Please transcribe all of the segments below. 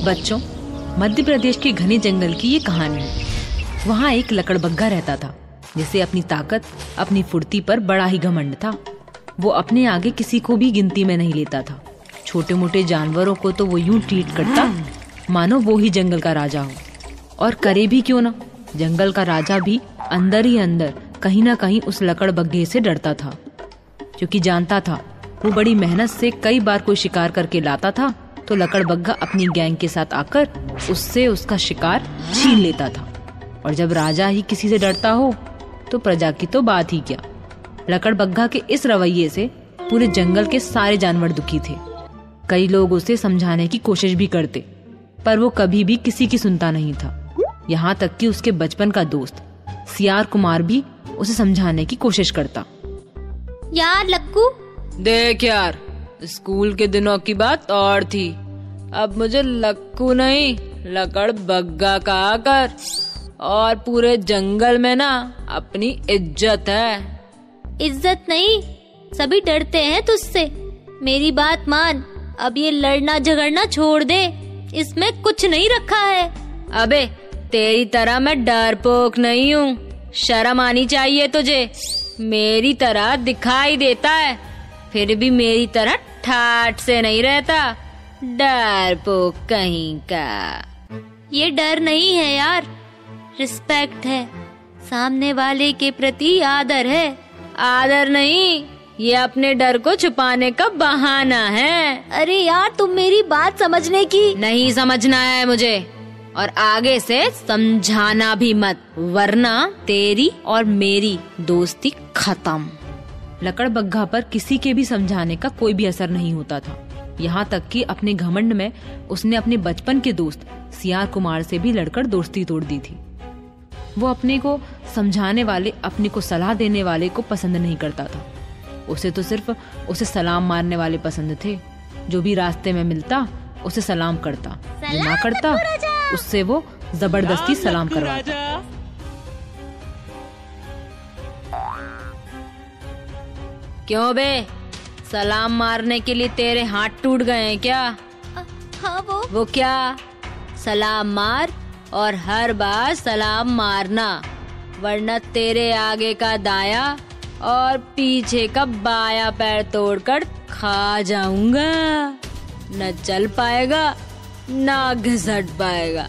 बच्चों, मध्य प्रदेश के घने जंगल की ये कहानी है। वहाँ एक लकड़बग्घा रहता था जिसे अपनी ताकत, अपनी फुर्ती पर बड़ा ही घमंड था। वो अपने आगे किसी को भी गिनती में नहीं लेता था। छोटे मोटे जानवरों को तो वो यूं ट्रीट करता मानो वो ही जंगल का राजा हो। और करे भी क्यों ना, जंगल का राजा भी अंदर ही अंदर कहीं ना कहीं उस लकड़बग्घे से डरता था, क्योंकि जानता था वो बड़ी मेहनत से कई बार कोई शिकार करके लाता था तो लकड़बग्घा अपनी गैंग के साथ आकर उससे उसका शिकार छीन लेता था। और जब राजा ही किसी से डरता हो तो प्रजा की तो बात ही क्या। लकड़बग्घा के इस रवैये से पूरे जंगल के सारे जानवर दुखी थे। कई लोग उसे समझाने की कोशिश भी करते, पर वो कभी भी किसी की सुनता नहीं था। यहाँ तक कि उसके बचपन का दोस्त सियार कुमार भी उसे समझाने की कोशिश करता। यार लक्कू, देख यार, स्कूल के दिनों की बात और थी। अब मुझे लक्कू नहीं, लकड़बग्घा कहा कर। और पूरे जंगल में ना अपनी इज्जत है। इज्जत नहीं, सभी डरते हैं तुझसे। मेरी बात मान, अब ये लड़ना झगड़ना छोड़ दे, इसमें कुछ नहीं रखा है। अबे तेरी तरह मैं डरपोक नहीं हूँ, शर्म आनी चाहिए तुझे। मेरी तरह दिखाई देता है, फिर भी मेरी तरह ठाठ से नहीं रहता। डरपोक कहीं का। ये डर नहीं है यार, रिस्पेक्ट है। सामने वाले के प्रति आदर है। आदर नहीं, ये अपने डर को छुपाने का बहाना है। अरे यार, तुम मेरी बात समझने की नहीं समझना है मुझे, और आगे से समझाना भी मत, वरना तेरी और मेरी दोस्ती खत्म। लकड़बग्घा पर किसी के भी समझाने का कोई भी असर नहीं होता था। यहाँ तक कि अपने घमंड में उसने अपने बचपन के दोस्त सियार कुमार से भी लड़कर दोस्ती तोड़ दी थी। वो अपने को समझाने वाले, अपने को सलाह देने वाले को पसंद नहीं करता था। उसे तो सिर्फ उसे सलाम मारने वाले पसंद थे। जो भी रास्ते में मिलता उसे सलाम करता, जो ना करता उससे वो जबरदस्ती सलाम करवाता। क्यों बे, सलाम मारने के लिए तेरे हाथ टूट गए हैं क्या? हाँ वो क्या? सलाम मार, और हर बार सलाम मारना, वरना तेरे आगे का दाया और पीछे का बाया पैर तोड़कर खा जाऊंगा। न चल पाएगा ना घिसट पाएगा।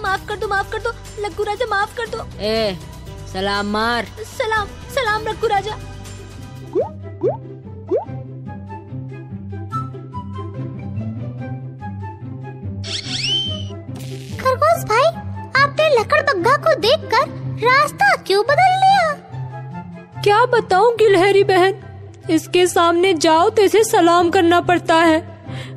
माफ कर दो लक्कू राजा, माफ कर दो। ए, सलाम मार। सलाम लक्कू राजा। खरगोश भाई, आपने लकड़बग्घा को देखकर रास्ता क्यों बदल लिया? क्या बताऊं गिलहरी बहन, इसके सामने जाओ तो इसे सलाम करना पड़ता है।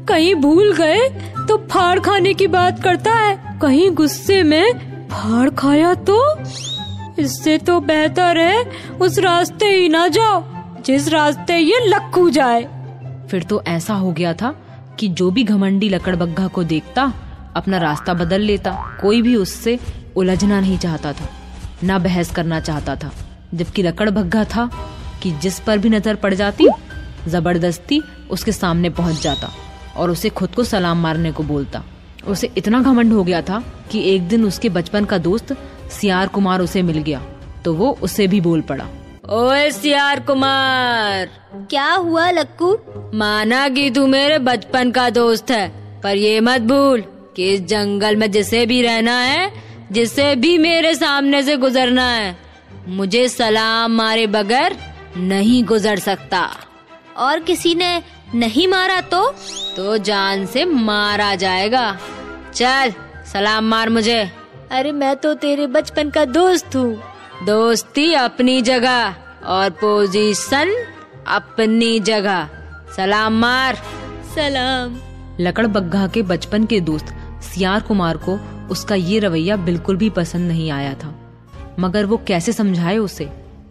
कहीं भूल गए तो फाड़ खाने की बात करता है, कहीं गुस्से में फाड़ खाया तो। इससे तो बेहतर है उस रास्ते ही ना जाओ जिस रास्ते ये लक्कू जाए। फिर तो ऐसा हो गया था कि जो भी घमंडी लकड़बग्घा को देखता अपना रास्ता बदल लेता। कोई भी उससे उलझना नहीं चाहता था, ना बहस करना चाहता था। जबकि लकड़बग्घा था कि जिस पर भी नजर पड़ जाती जबरदस्ती उसके सामने पहुंच जाता और उसे खुद को सलाम मारने को बोलता। उसे इतना घमंड हो गया था कि एक दिन उसके बचपन का दोस्त सियार कुमार उसे मिल गया तो वो उसे भी बोल पड़ा। ओए सियार कुमार। क्या हुआ लक्कू? माना कि तू मेरे बचपन का दोस्त है, पर ये मत भूल कि इस जंगल में जिसे भी रहना है, जिसे भी मेरे सामने से गुजरना है, मुझे सलाम मारे बगैर नहीं गुजर सकता। और किसी ने नहीं मारा तो जान से मारा जाएगा। चल सलाम मार मुझे। अरे मैं तो तेरे बचपन का दोस्त हूँ। दोस्ती अपनी जगह और पोजीशन अपनी जगह। सलाम मार। सलाम। लकड़बग्घा के बचपन के दोस्त सियार कुमार को उसका ये रवैया बिल्कुल भी पसंद नहीं आया था, मगर वो कैसे समझाए उसे।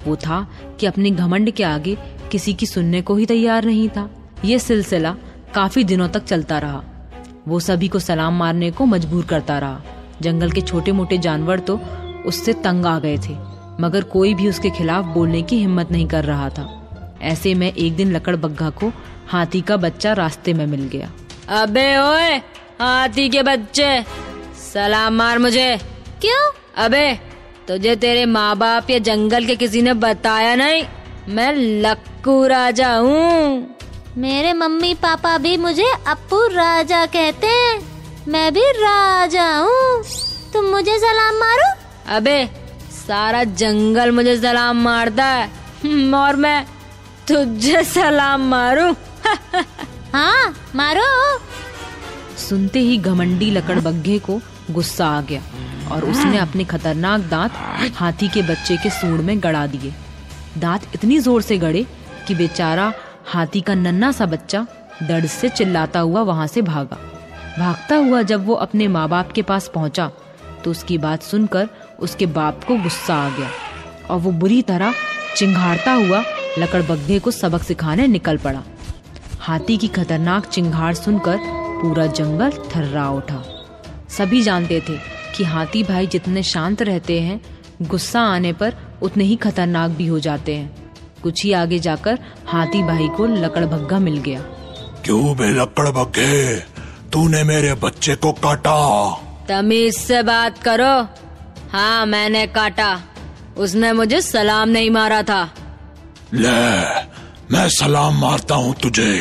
वो था कि अपने घमंड के आगे किसी की सुनने को ही तैयार नहीं था। ये सिलसिला काफी दिनों तक चलता रहा। वो सभी को सलाम मारने को मजबूर करता रहा। जंगल के छोटे मोटे जानवर तो उससे तंग आ गए थे, मगर कोई भी उसके खिलाफ बोलने की हिम्मत नहीं कर रहा था। ऐसे में एक दिन लकड़बग्घा को हाथी का बच्चा रास्ते में मिल गया। अबे ओए, हाथी के बच्चे, सलाम मार मुझे। क्यों? अबे तुझे तेरे माँ बाप या जंगल के किसी ने बताया नहीं, मैं लक्कू राजा हूँ। मेरे मम्मी पापा भी मुझे अप्पू राजा कहते हैं, मैं भी राजा हूँ। तुम मुझे सलाम मारो। अबे सारा जंगल मुझे सलाम मारता है और मैं तुझे सलाम मारूं। हाँ मारो। सुनते ही घमंडी लकड़बग्घे को गुस्सा आ गया और उसने अपने खतरनाक दांत हाथी के बच्चे के सूंड में गड़ा दिए। दांत इतनी जोर से गड़े कि बेचारा हाथी का नन्हा सा बच्चा दर्द से चिल्लाता हुआ वहां से भागा। भागता हुआ जब वो अपने माँ बाप के पास पहुंचा तो उसकी बात सुनकर उसके बाप को गुस्सा आ गया और वो बुरी तरह चिंघाड़ता हुआ लकड़बग्घे को सबक सिखाने निकल पड़ा। हाथी की खतरनाक चिंगाड़ सुनकर पूरा जंगल थर्रा उठा। सभी जानते थे कि हाथी भाई जितने शांत रहते हैं, गुस्सा आने पर उतने ही खतरनाक भी हो जाते हैं। कुछ ही आगे जाकर हाथी भाई को लकड़बग्घा मिल गया। क्यों बे लकड़बग्घे, तूने मेरे बच्चे को काटा? तमीज से बात करो। हाँ मैंने काटा, उसने मुझे सलाम नहीं मारा था। ले, मैं सलाम मारता हूँ तुझे।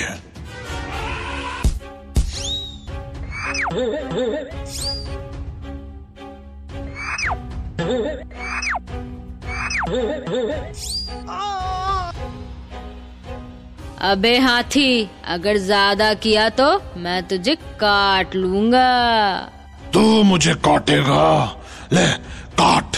अबे हाथी, अगर ज्यादा किया तो मैं तुझे काट लूंगा। तू मुझे काटेगा? ले काट।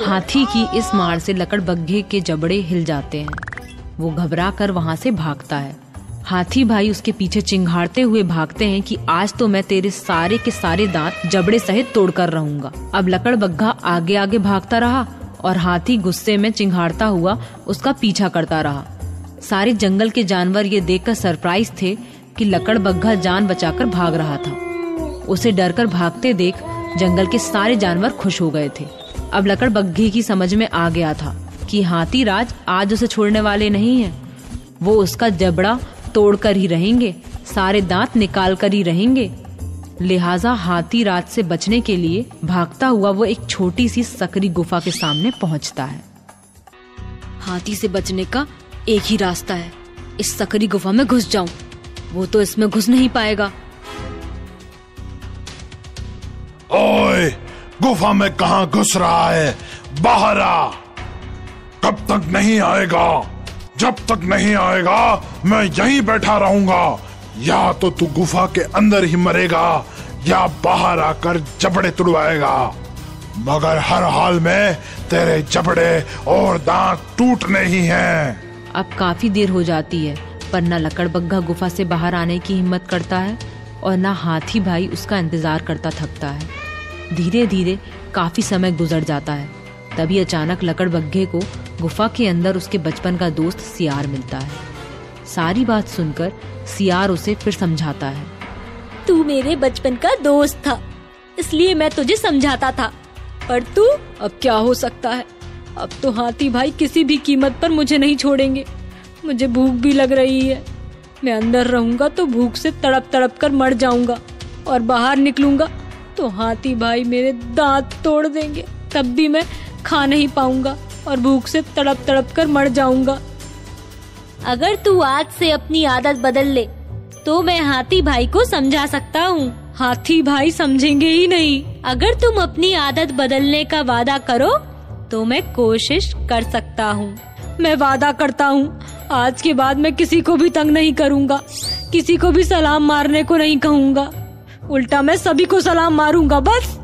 हाथी की इस मार से लकड़बग्घे के जबड़े हिल जाते हैं। वो घबरा कर वहाँ से भागता है। हाथी भाई उसके पीछे चिंघाड़ते हुए भागते हैं कि आज तो मैं तेरे सारे के सारे दांत जबड़े सहित तोड़कर रहूंगा। अब लकड़बग्घा आगे आगे भागता रहा और हाथी गुस्से में चिंघाड़ता हुआ उसका पीछा करता रहा। सारे जंगल के जानवर ये देखकर सरप्राइज थे कि लकड़बग्घा जान बचाकर भाग रहा था। उसे डरकर भागते देख जंगल के सारे जानवर खुश हो गए थे। अब लकड़बग्घे की समझ में आ गया था कि हाथी राज आज उसे छोड़ने वाले नहीं हैं। वो उसका जबड़ा तोड़कर ही रहेंगे, सारे दांत निकाल कर ही रहेंगे। लिहाजा हाथी राज से बचने के लिए भागता हुआ वो एक छोटी सी सकरी गुफा के सामने पहुंचता है। हाथी से बचने का एक ही रास्ता है, इस सकरी गुफा में घुस जाऊं। वो तो इसमें घुस नहीं पाएगा। ओए, गुफा में कहाँ घुस रहा है? बाहर आ। कब तक नहीं आएगा? जब तक नहीं आएगा मैं यहीं बैठा रहूंगा। या तो तू गुफा के अंदर ही मरेगा या बाहर आकर जबड़े तुड़वाएगा, मगर हर हाल में तेरे जबड़े और दांत टूटने ही हैं। अब काफी देर हो जाती है पर न लकड़बग्घा गुफा से बाहर आने की हिम्मत करता है और न हाथी भाई उसका इंतजार करता थकता है। धीरे धीरे काफी समय गुजर जाता है। तभी अचानक लकड़बग्घे को गुफा के अंदर उसके बचपन का दोस्त सियार मिलता है। सारी बात सुनकर सियार उसे फिर समझाता है। तू मेरे बचपन का दोस्त था, इसलिए मैं तुझे समझाता था, पर तू अब क्या हो सकता है। अब तो हाथी भाई किसी भी कीमत पर मुझे नहीं छोड़ेंगे। मुझे भूख भी लग रही है। मैं अंदर रहूंगा तो भूख से तड़प तड़प कर मर जाऊंगा और बाहर निकलूंगा तो हाथी भाई मेरे दांत तोड़ देंगे। तब भी मैं खा नहीं पाऊंगा और भूख से तड़प तड़प कर मर जाऊंगा। अगर तू आज से अपनी आदत बदल ले तो मैं हाथी भाई को समझा सकता हूँ। हाथी भाई समझेंगे ही नहीं। अगर तुम अपनी आदत बदलने का वादा करो तो मैं कोशिश कर सकता हूँ। मैं वादा करता हूँ, आज के बाद मैं किसी को भी तंग नहीं करूँगा, किसी को भी सलाम मारने को नहीं कहूँगा। उल्टा मैं सभी को सलाम मारूंगा बस।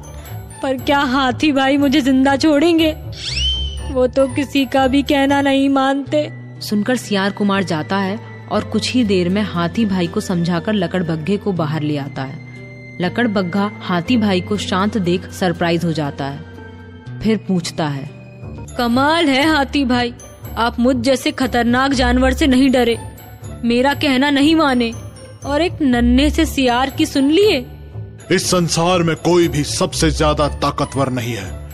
पर क्या हाथी भाई मुझे जिंदा छोड़ेंगे? वो तो किसी का भी कहना नहीं मानते। सुनकर सियार कुमार जाता है और कुछ ही देर में हाथी भाई को समझाकर लकड़बग्घे को बाहर ले आता है। लकड़बग्घा हाथी भाई को शांत देख सरप्राइज हो जाता है। फिर पूछता है, कमाल है हाथी भाई, आप मुझ जैसे खतरनाक जानवर से नहीं डरे, मेरा कहना नहीं माने और एक नन्हे से सियार की सुन लिए। इस संसार में कोई भी सबसे ज्यादा ताकतवर नहीं है।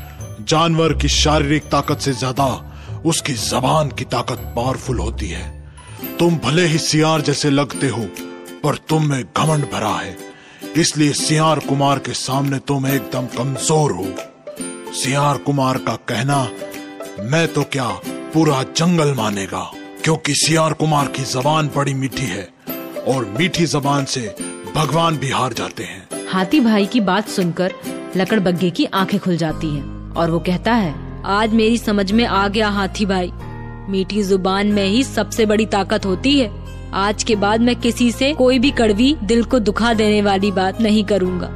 जानवर की शारीरिक ताकत से ज्यादा उसकी जबान की ताकत पावरफुल होती है। तुम भले ही सियार जैसे लगते हो, पर तुम में घमंड भरा है, इसलिए सियार कुमार के सामने तुम एकदम कमजोर हो। सियार कुमार का कहना मैं तो क्या पूरा जंगल मानेगा, क्योंकि सियार कुमार की जबान बड़ी मीठी है और मीठी जबान से भगवान भी हार जाते हैं। हाथी भाई की बात सुनकर लकड़बग्गे की आंखें खुल जाती हैं और वो कहता है, आज मेरी समझ में आ गया हाथी भाई, मीठी जुबान में ही सबसे बड़ी ताकत होती है। आज के बाद मैं किसी से कोई भी कड़वी, दिल को दुखा देने वाली बात नहीं करूँगा।